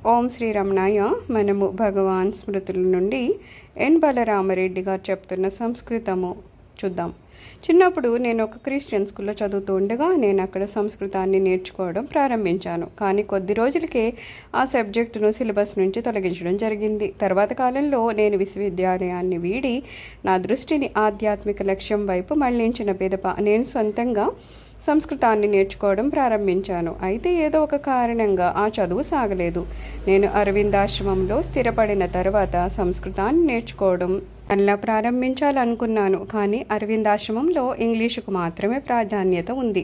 ఓం శ్రీరమణాయ. మనము భగవాన్ స్మృతుల నుండి ఎన్ బలరామరెడ్డి గారు చెప్తున్న సంస్కృతము చూద్దాం. చిన్నప్పుడు నేను ఒక క్రిస్టియన్ స్కూల్లో చదువుతూ ఉండగా నేను అక్కడ సంస్కృతాన్ని నేర్చుకోవడం ప్రారంభించాను. కానీ కొద్ది రోజులకే ఆ సబ్జెక్టును సిలబస్ నుంచి తొలగించడం జరిగింది. తర్వాత కాలంలో నేను విశ్వవిద్యాలయాన్ని వీడి నా దృష్టిని ఆధ్యాత్మిక లక్ష్యం వైపు మళ్లించిన పిదప నేను సొంతంగా సంస్కృతాన్ని నేర్చుకోవడం ప్రారంభించాను. అయితే ఏదో ఒక కారణంగా ఆ చదువు సాగలేదు. నేను అరవిందాశ్రమంలో స్థిరపడిన తర్వాత సంస్కృతాన్ని నేర్చుకోవడం అలా ప్రారంభించాలనుకున్నాను. కానీ అరవిందాశ్రమంలో ఇంగ్లీషుకు మాత్రమే ప్రాధాన్యత ఉంది,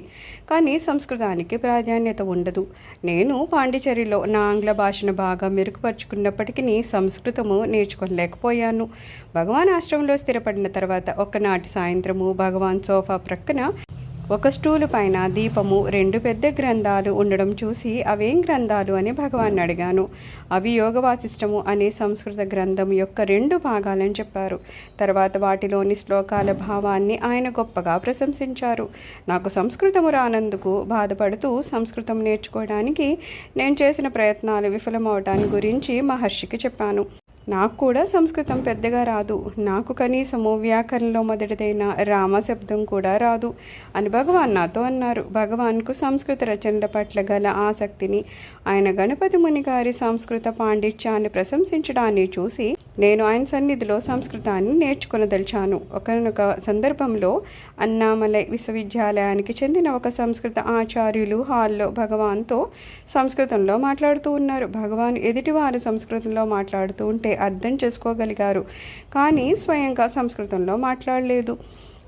కానీ సంస్కృతానికి ప్రాధాన్యత ఉండదు. నేను పాండిచేరిలో నా ఆంగ్ల భాషను బాగా మెరుగుపరుచుకున్నప్పటికీ సంస్కృతము నేర్చుకోలేకపోయాను. భగవాన్ ఆశ్రమంలో స్థిరపడిన తర్వాత ఒకనాటి సాయంత్రము భగవాన్ సోఫా ప్రక్కన ఒక స్టూలు పైన దీపము, 2 పెద్ద గ్రంథాలు ఉండడం చూసి అవేం గ్రంథాలు అని భగవాన్ అడిగాను. అవి యోగ వాసిష్టము అనే సంస్కృత గ్రంథం యొక్క 2 భాగాలని చెప్పారు. తర్వాత వాటిలోని శ్లోకాల భావాన్ని ఆయన గొప్పగా ప్రశంసించారు. నాకు సంస్కృతము రానందుకు బాధపడుతూ సంస్కృతం నేర్చుకోవడానికి నేను చేసిన ప్రయత్నాలు విఫలమవటాన్ని గురించి మహర్షికి చెప్పాను. నాకు కూడా సంస్కృతం పెద్దగా రాదు. నాకు కనీసము వ్యాకరణలో మొదటిదైన రామ శబ్దం కూడా రాదు అని భగవాన్ నాతో అన్నారు. భగవాన్కు సంస్కృత రచనల పట్ల గల ఆసక్తిని, ఆయన గణపతి ముని గారి సంస్కృత పాండిత్యాన్ని ప్రశంసించడాన్ని చూసి నేను ఆయన సన్నిధిలో సంస్కృతాన్ని నేర్చుకొనదలిచాను. ఒకనొక సందర్భంలో అన్నామలై విశ్వవిద్యాలయానికి చెందిన ఒక సంస్కృత ఆచార్యులు హాల్లో భగవాన్తో సంస్కృతంలో మాట్లాడుతూ ఉన్నారు. భగవాన్ ఎదుటివారు సంస్కృతంలో మాట్లాడుతూ ఉంటే అర్థం చేసుకోగలిగారు, కానీ స్వయంగా సంస్కృతంలో మాట్లాడలేదు.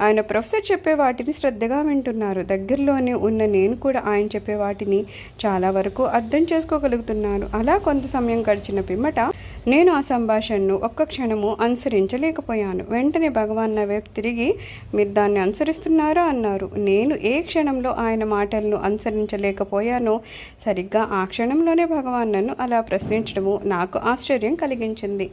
ఆయన ప్రొఫెసర్ చెప్పే వాటిని శ్రద్ధగా వింటున్నారు. దగ్గరలోనే ఉన్న నేను కూడా ఆయన చెప్పే వాటిని చాలా వరకు అర్థం చేసుకోగలుగుతున్నాను. అలా కొంత సమయం గడిచిన పిమ్మట నేను ఆ సంభాషణను ఒక్క క్షణము అనుసరించలేకపోయాను. వెంటనే భగవాన్ నా వైపు తిరిగి, మీరు దాన్ని అనుసరిస్తున్నారా అన్నారు. నేను ఏ క్షణంలో ఆయన మాటలను అనుసరించలేకపోయానో సరిగ్గా ఆ క్షణంలోనే భగవాన్ నన్ను అలా ప్రశ్నించడము నాకు ఆశ్చర్యం కలిగించింది.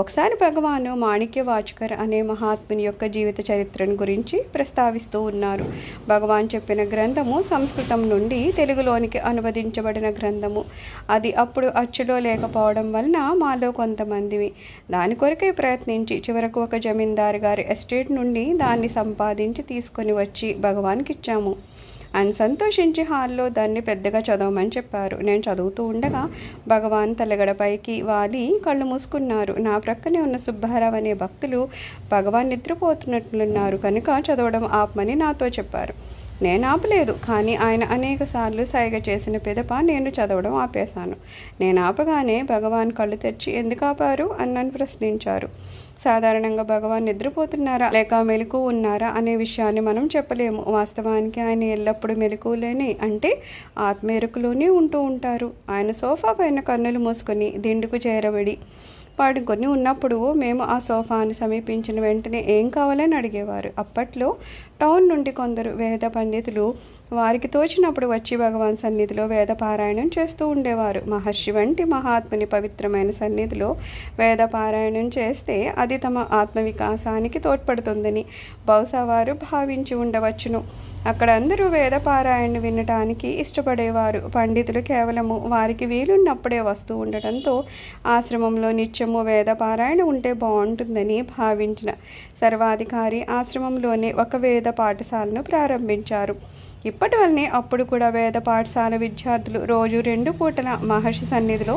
ఒకసారి భగవాను మాణిక్య వాచకర్ అనే మహాత్ముని యొక్క జీవిత చరిత్రను గురించి ప్రస్తావిస్తూ ఉన్నారు. భగవాన్ చెప్పిన గ్రంథము సంస్కృతం నుండి తెలుగులోనికి అనువదించబడిన గ్రంథము. అది అప్పుడు అచ్చులో లేకపోవడం వలన మాలో కొంతమందివి దాని కొరకై ప్రయత్నించి చివరకు ఒక జమీందారు గారి ఎస్టేట్ నుండి దాన్ని సంపాదించి తీసుకొని వచ్చి భగవాన్కి ఇచ్చాము. ఆయన సంతోషించి హాల్లో దాన్ని పెద్దగా చదవమని చెప్పారు. నేను చదువుతూ ఉండగా భగవాన్ తలగడపైకి వాలి కళ్ళు మూసుకున్నారు. నా ప్రక్కనే ఉన్న సుబ్బారావు అనే భక్తులు భగవాన్ నిద్రపోతున్నట్లున్నారు కనుక చదవడం ఆపమని నాతో చెప్పారు. నేను ఆపలేదు, కానీ ఆయన అనేక సార్లు సైగ చేసిన పిదప నేను చదవడం ఆపేశాను. నేను ఆపగానే భగవాన్ కళ్ళు తెరిచి ఎందుకు ఆపారు అని నన్ను ప్రశ్నించారు. సాధారణంగా భగవాన్ నిద్రపోతున్నారా లేక మెలకు ఉన్నారా అనే విషయాన్ని మనం చెప్పలేము. వాస్తవానికి ఆయన ఎల్లప్పుడూ మెలకువలేని, అంటే ఆత్మేరుకులోనే ఉంటూ ఉంటారు. ఆయన సోఫా పైన కన్నులు మూసుకొని దిండుకు చేరబడి పడుకొని ఉన్నప్పుడు మేము ఆ సోఫాను సమీపించిన వెంటనే ఏం కావాలని అడిగేవారు. అప్పట్లో టౌన్ నుండి కొందరు వేద పండితులు వారికి తోచినప్పుడు వచ్చి భగవాన్ సన్నిధిలో వేద పారాయణం చేస్తూ ఉండేవారు. మహర్షి వంటి మహాత్ముని పవిత్రమైన సన్నిధిలో వేద పారాయణం చేస్తే అది తమ ఆత్మవికాసానికి తోడ్పడుతుందని బహుశా వారు భావించి ఉండవచ్చును. అక్కడ అందరూ వేద పారాయణ వినటానికి ఇష్టపడేవారు. పండితులు కేవలము వారికి వీలున్నప్పుడే వస్తూ ఉండటంతో ఆశ్రమంలో నిత్యము వేద పారాయణ ఉంటే బాగుంటుందని భావించిన సర్వాధికారి ఆశ్రమంలోనే ఒక వేద పాఠశాలను ప్రారంభించారు. ఇప్పటి వల్లనే అప్పుడు కూడా వేద పాఠశాల విద్యార్థులు రోజు 2 పూటల మహర్షి సన్నిధిలో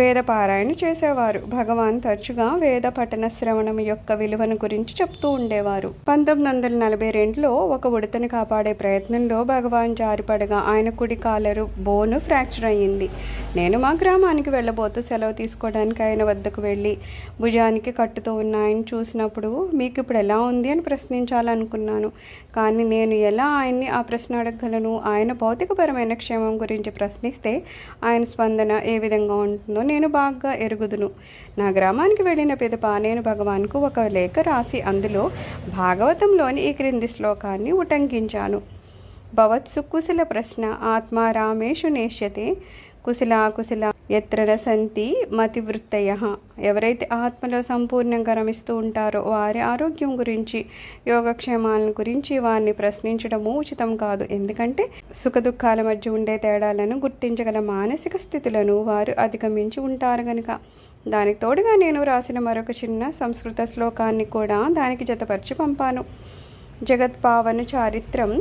వేద పారాయణ చేసేవారు. భగవాన్ తరచుగా వేద పఠన శ్రవణం యొక్క విలువను గురించి చెప్తూ ఉండేవారు. 1942లో ఒక ఉడతను కాపాడే ప్రయత్నంలో భగవాన్ జారిపడగా ఆయన కుడి కాలరు బోను ఫ్రాక్చర్ అయ్యింది. నేను మా గ్రామానికి వెళ్ళబోతూ సెలవు తీసుకోవడానికి ఆయన వద్దకు వెళ్ళి భుజానికి కట్టుతూ ఉన్న ఆయన చూసినప్పుడు మీకు ఇప్పుడు ఎలా ఉంది అని ప్రశ్నించాలనుకున్నాను. కానీ నేను ఎలా ఆయన్ని ఆ ప్రశ్న అడగలను? ఆయన భౌతికపరమైన క్షేమం గురించి ప్రశ్నిస్తే ఆయన స్పందన ఏ విధంగా ఉంటుందో నేను బాగా ఎరుగుదును. నా గ్రామానికి వెళ్ళిన పిదప నేను భగవాన్కు ఒక లేఖ రాసి అందులో భాగవతంలోని ఈ క్రింది శ్లోకాన్ని ఉటంకించాను. భవత్సు కుశల ప్రశ్న ఆత్మా రామేషు నేష్యతే కుశల ఎత్ర రసంతి మతివృత్తయ. ఎవరైతే ఆత్మలో సంపూర్ణంగా రమిస్తూ ఉంటారో వారి ఆరోగ్యం గురించి, యోగక్షేమాలను గురించి వారిని ప్రశ్నించడము ఉచితం కాదు. ఎందుకంటే సుఖదుఖాల మధ్య ఉండే తేడాలను గుర్తించగల మానసిక స్థితులను వారు అధిగమించి ఉంటారు కనుక. దానికి తోడుగా నేను రాసిన మరొక చిన్న సంస్కృత శ్లోకాన్ని కూడా దానికి జతపరిచి పంపాను. జగత్పావన చారిత్రం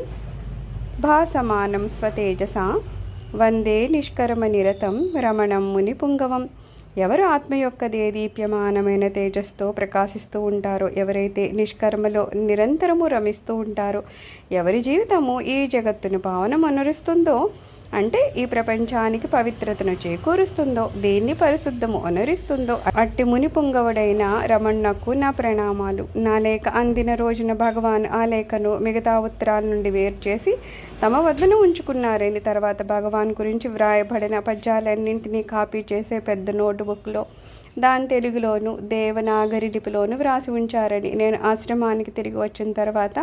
భాసమానం స్వతేజస వందే నిష్కర్మ నిరతం రమణం ముని పుంగవం. ఎవరు ఆత్మ యొక్క దేదీప్యమానమైన తేజస్తో ప్రకాశిస్తూ ఉంటారో, ఎవరైతే నిష్కర్మలో నిరంతరము రమిస్తూ ఉంటారో, ఎవరి జీవితము ఈ జగత్తును పావనం అనురిస్తుందో, అంటే ఈ ప్రపంచానికి పవిత్రతను చేకూరుస్తుందో, దేన్ని పరిశుద్ధము అనరిస్తుందో, అట్టి ముని పుంగవుడైన రమణకు నా ప్రణామాలు. నా లేఖ అందిన రోజున భగవాన్ ఆ లేఖను మిగతా ఉత్తరాల నుండి వేరు చేసి తమ వద్దన ఉంచుకున్నారని, తర్వాత భగవాన్ గురించి వ్రాయబడిన పద్యాలన్నింటినీ కాపీ చేసే పెద్ద నోటుబుక్లో దాని తెలుగులోను దేవనాగరి లిపిలోను వ్రాసి ఉంచారని నేను ఆశ్రమానికి తిరిగి వచ్చిన తర్వాత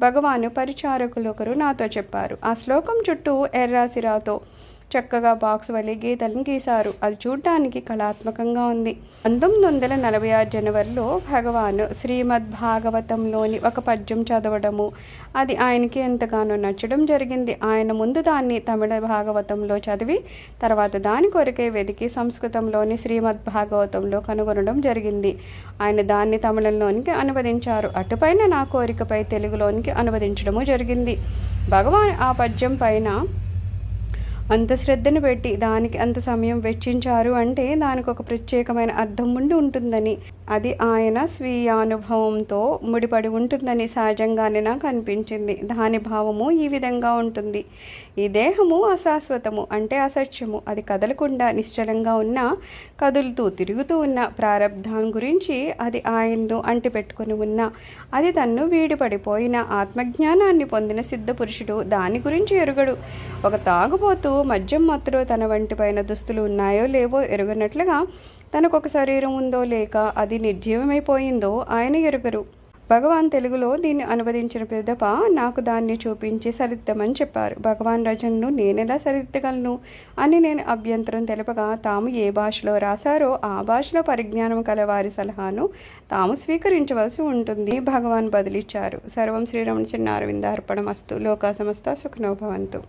భగవాను పరిచారకులు ఒకరు నాతో చెప్పారు. ఆ శ్లోకం చుట్టూ ఎర్రాసిరాతో చక్కగా బాక్స్ వలె గీతలను గీశారు. అది చూడటానికి కళాత్మకంగా ఉంది. 1946 జనవరిలో భగవాను శ్రీమద్ భాగవతంలోని ఒక పద్యం చదవడము, అది ఆయనకి ఎంతగానో నచ్చడం జరిగింది. ఆయన ముందు దాన్ని తమిళ భాగవతంలో చదివి తర్వాత దాని కొరకే వెతికి సంస్కృతంలోని శ్రీమద్ భాగవతంలో కనుగొనడం జరిగింది. ఆయన దాన్ని తమిళంలోనికి అనువదించారు. అటుపైన నా కోరికపై తెలుగులోనికి అనువదించడము జరిగింది. భగవాన్ ఆ పద్యం పైన అంత శ్రద్ధను పెట్టి దానికి అంత సమయం వెచ్చించారు అంటే దానికి ఒక ప్రత్యేకమైన అర్థం ఉండి ఉంటుందని, అది ఆయన స్వీయానుభవంతో ముడిపడి ఉంటుందని సహజంగానే నాకు అనిపించింది. దాని భావము ఈ విధంగా ఉంటుంది. ఈ దేహము అశాశ్వతము, అంటే అసత్యము. అది కదలకుండా నిశ్చలంగా ఉన్న, కదులుతూ తిరుగుతూ ఉన్న ప్రారబ్ధం గురించి అది ఆయన్ను అంటిపెట్టుకుని ఉన్న, అది తన్ను వీడిపడిపోయిన ఆత్మజ్ఞానాన్ని పొందిన సిద్ధ పురుషుడు దాని గురించి ఎరుగడు. ఒక తాగుబోతూ మద్యం మత్తులో తన వంటిపైన దుస్తులు ఉన్నాయో లేవో ఎరుగనట్లుగా తనకొక శరీరం ఉందో లేక అది నిర్జీవమైపోయిందో ఆయన ఎరుగరు. భగవాన్ తెలుగులో దీన్ని అనువదించిన పిదప నాకు దాన్ని చూపించి సరిద్దమని చెప్పారు. భగవాన్ రచనను నేనెలా సరిద్దగలను అని నేను అభ్యంతరం తెలపగా తాము ఏ భాషలో రాశారో ఆ భాషలో పరిజ్ఞానం కల వారి సలహాను తాము స్వీకరించవలసి ఉంటుంది భగవాన్ బదిలిచ్చారు. సర్వం శ్రీరమణ చిన్న అరవింద అర్పణమస్తు. లోకా సమస్త సుఖినో భవంతు.